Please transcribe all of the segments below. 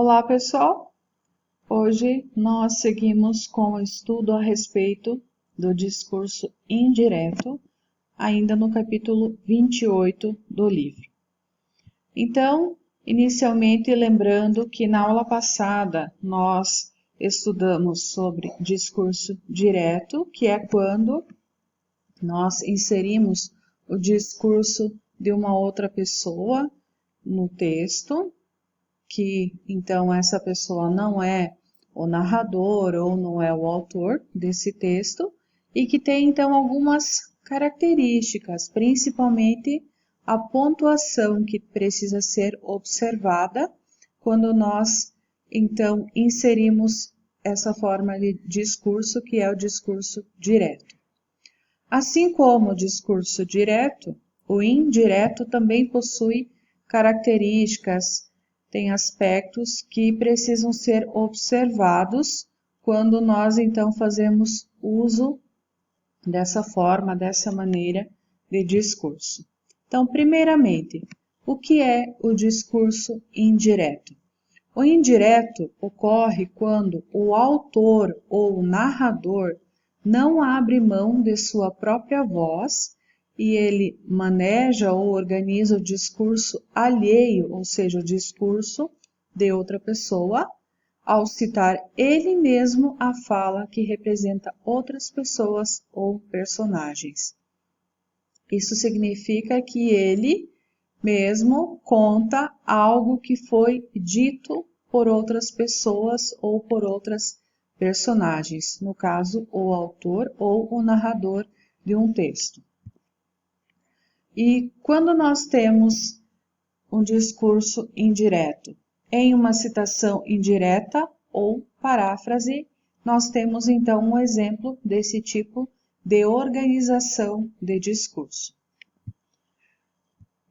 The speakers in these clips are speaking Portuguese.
Olá, pessoal! Hoje nós seguimos com o estudo a respeito do discurso indireto, ainda no capítulo 28 do livro. Então, inicialmente, lembrando que na aula passada nós estudamos sobre discurso direto, que é quando nós inserimos o discurso de uma outra pessoa no texto, que então essa pessoa não é o narrador ou não é o autor desse texto e que tem então algumas características, principalmente a pontuação que precisa ser observada quando nós então inserimos essa forma de discurso que é o discurso direto. Assim como o discurso direto, o indireto também possui características, tem aspectos que precisam ser observados quando nós então fazemos uso dessa forma, dessa maneira de discurso. Então, primeiramente, o que é o discurso indireto? O indireto ocorre quando o autor ou o narrador não abre mão de sua própria voz e ele maneja ou organiza o discurso alheio, ou seja, o discurso de outra pessoa, ao citar ele mesmo a fala que representa outras pessoas ou personagens. Isso significa que ele mesmo conta algo que foi dito por outras pessoas ou por outras personagens, no caso, o autor ou o narrador de um texto. E quando nós temos um discurso indireto, em uma citação indireta ou paráfrase, nós temos então um exemplo desse tipo de organização de discurso.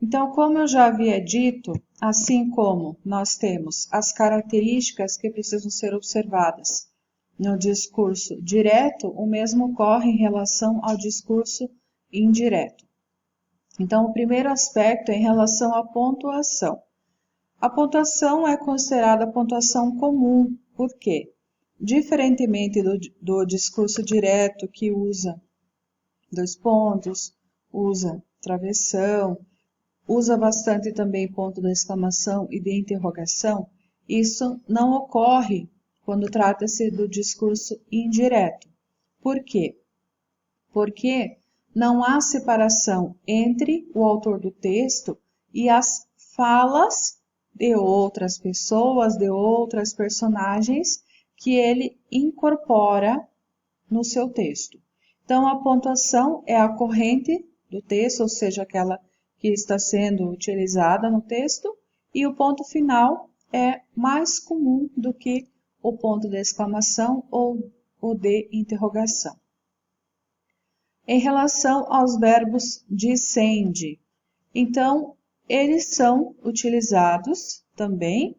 Então, como eu já havia dito, assim como nós temos as características que precisam ser observadas no discurso direto, o mesmo ocorre em relação ao discurso indireto. Então, o primeiro aspecto é em relação à pontuação. A pontuação é considerada a pontuação comum, por quê? Diferentemente do discurso direto, que usa dois pontos, usa travessão, usa bastante também ponto de exclamação e de interrogação, isso não ocorre quando trata-se do discurso indireto. Por quê? Porque não há separação entre o autor do texto e as falas de outras pessoas, de outras personagens que ele incorpora no seu texto. Então, a pontuação é a corrente do texto, ou seja, aquela que está sendo utilizada no texto, e o ponto final é mais comum do que o ponto de exclamação ou o de interrogação. Em relação aos verbos dicende, então, eles são utilizados também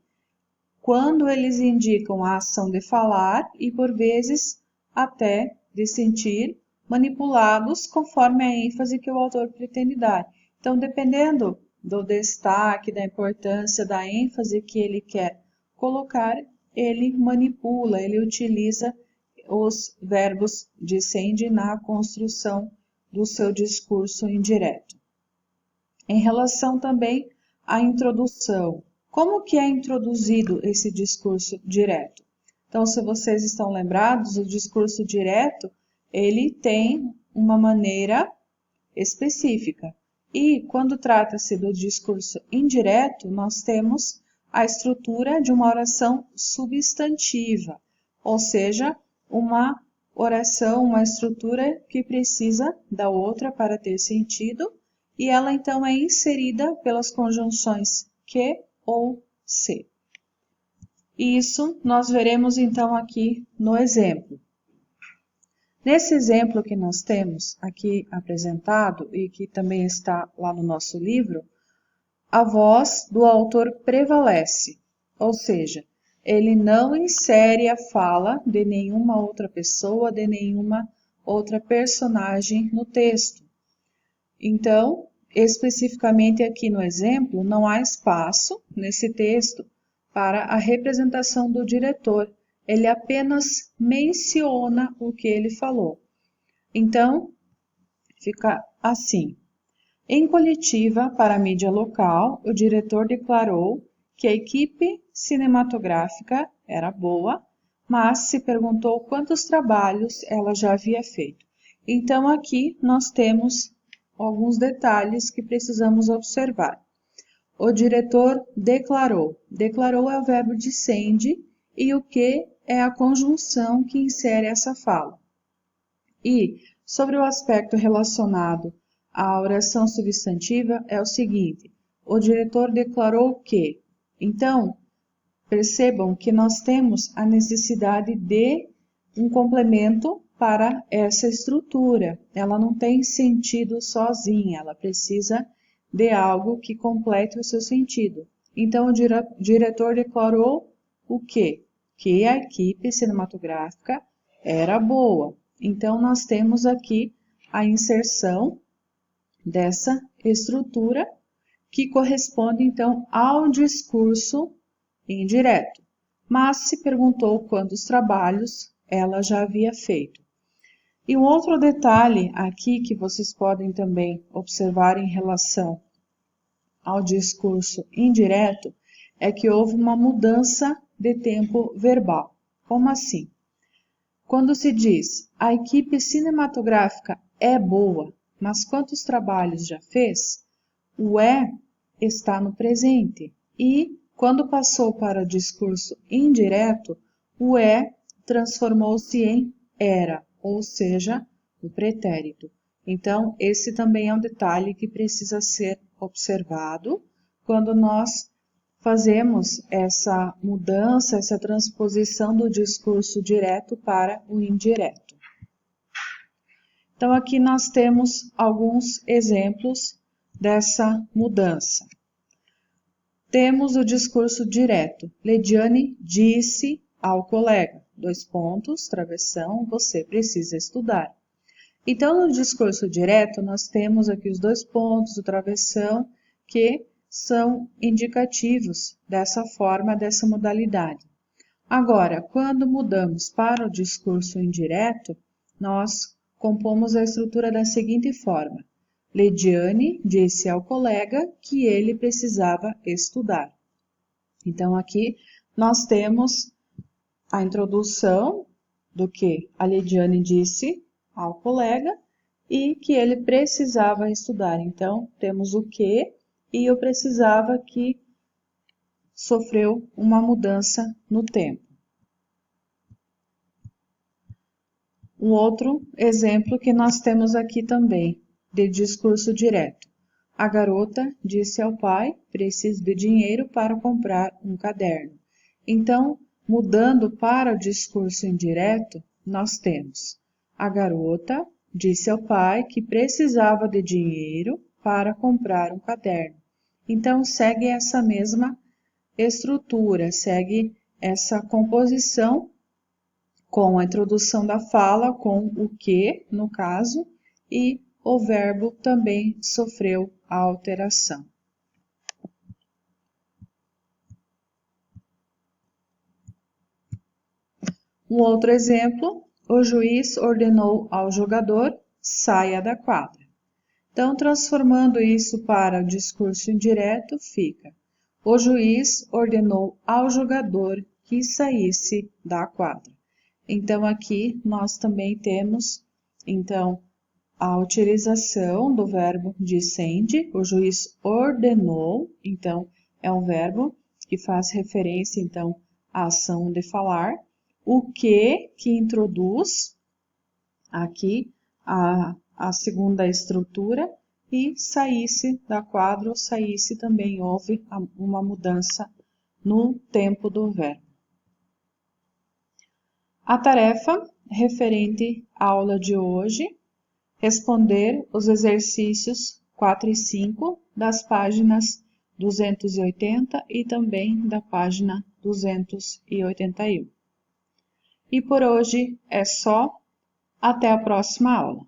quando eles indicam a ação de falar e, por vezes, até de sentir, manipulados conforme a ênfase que o autor pretende dar. Então, dependendo do destaque, da importância, da ênfase que ele quer colocar, ele manipula, ele utiliza os verbos dicende na construção do seu discurso indireto. Em relação também à introdução, como que é introduzido esse discurso direto? Então, se vocês estão lembrados, o discurso direto, ele tem uma maneira específica. E quando trata-se do discurso indireto, nós temos a estrutura de uma oração substantiva, ou seja, uma oração, uma estrutura que precisa da outra para ter sentido, e ela então é inserida pelas conjunções que ou se. Isso nós veremos então aqui no exemplo. Nesse exemplo que nós temos aqui apresentado e que também está lá no nosso livro, a voz do autor prevalece, ou seja, ele não insere a fala de nenhuma outra pessoa, de nenhuma outra personagem no texto. Então, especificamente aqui no exemplo, não há espaço nesse texto para a representação do diretor. Ele apenas menciona o que ele falou. Então, fica assim. Em coletiva para a mídia local, o diretor declarou que a equipe cinematográfica era boa, mas se perguntou quantos trabalhos ela já havia feito. Então, aqui nós temos alguns detalhes que precisamos observar. O diretor declarou. Declarou é o verbo dicende e o que é a conjunção que insere essa fala. E, sobre o aspecto relacionado à oração substantiva, é o seguinte: o diretor declarou que. Então, percebam que nós temos a necessidade de um complemento para essa estrutura. Ela não tem sentido sozinha, ela precisa de algo que complete o seu sentido. Então, o diretor declarou o quê? Que a equipe cinematográfica era boa. Então, nós temos aqui a inserção dessa estrutura que corresponde, então, ao discurso indireto. Mas se perguntou quantos trabalhos ela já havia feito. E um outro detalhe aqui que vocês podem também observar em relação ao discurso indireto é que houve uma mudança de tempo verbal. Como assim? Quando se diz a equipe cinematográfica é boa, mas quantos trabalhos já fez? O está no presente e, quando passou para o discurso indireto, o transformou-se em era, ou seja, o pretérito. Então, esse também é um detalhe que precisa ser observado quando nós fazemos essa mudança, essa transposição do discurso direto para o indireto. Então, aqui nós temos alguns exemplos dessa mudança. Temos o discurso direto. Lediane disse ao colega, : travessão, você precisa estudar. Então, no discurso direto, nós temos aqui os 2 pontos, o travessão, que são indicativos dessa forma, dessa modalidade. Agora, quando mudamos para o discurso indireto, nós compomos a estrutura da seguinte forma: Lediane disse ao colega que ele precisava estudar. Então, aqui nós temos a introdução do que a Lediane disse ao colega e que ele precisava estudar. Então, temos o que e eu precisava que sofreu uma mudança no tempo. Um outro exemplo que nós temos aqui também, de discurso direto. A garota disse ao pai: preciso de dinheiro para comprar um caderno. Então, mudando para o discurso indireto, nós temos: a garota disse ao pai que precisava de dinheiro para comprar um caderno. Então, segue essa mesma estrutura, segue essa composição com a introdução da fala, com o que, no caso, e o verbo também sofreu a alteração. Um outro exemplo, o juiz ordenou ao jogador: saia da quadra. Então, transformando isso para o discurso indireto, fica: o juiz ordenou ao jogador que saísse da quadra. Então, aqui nós também temos, então, a utilização do verbo dicende, o juiz ordenou, então, é um verbo que faz referência, então, à ação de falar. O que introduz aqui a segunda estrutura, e saísse da quadra ou saísse também houve uma mudança no tempo do verbo. A tarefa referente à aula de hoje: responder os exercícios 4 e 5 das páginas 280 e também da página 281. E por hoje é só. Até a próxima aula.